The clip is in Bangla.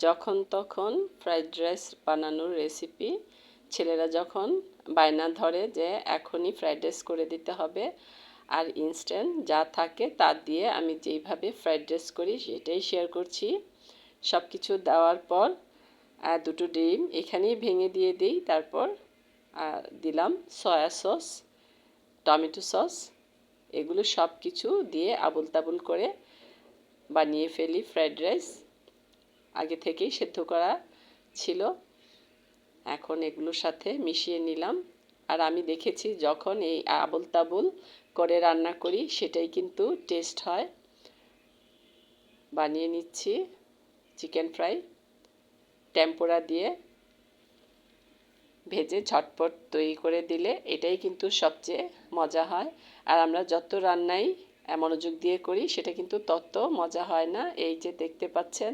যখন তখন ফ্রাইড রাইস বানানোর রেসিপি। ছেলেরা যখন বায়না ধরে যে এখনই ফ্রাইড রাইস করে দিতে হবে, আর ইনস্ট্যান্ট যা থাকে তা দিয়ে আমি যেইভাবে ফ্রাইড রাইস করি সেটাই শেয়ার করছি। সব কিছু দেওয়ার পর দুটো ডিম এখানেই ভেঙে দিয়ে দিই। তারপর দিলাম সয়া সস, টমেটো সস, এগুলো সব কিছু দিয়ে আবুল তাবুল করে বানিয়ে ফেলি ফ্রাইড রাইস। আগে থেকেই সেদ্ধ করা ছিল, এখন এগুলোর সাথে মিশিয়ে নিলাম। আর আমি দেখেছি যখন এই আবুল তাবুল করে রান্না করি সেটাই কিন্তু টেস্ট হয়। বানিয়ে নিচ্ছি চিকেন ফ্রাই, টেম্পোরা দিয়ে ভেজে ঝটপট তৈরি করে দিলে এটাই কিন্তু সবচেয়ে মজা হয়। আর আমরা যত রান্নাই মনোযোগ দিয়ে করি সেটা কিন্তু তত মজা হয় না। এই যে দেখতে পাচ্ছেন।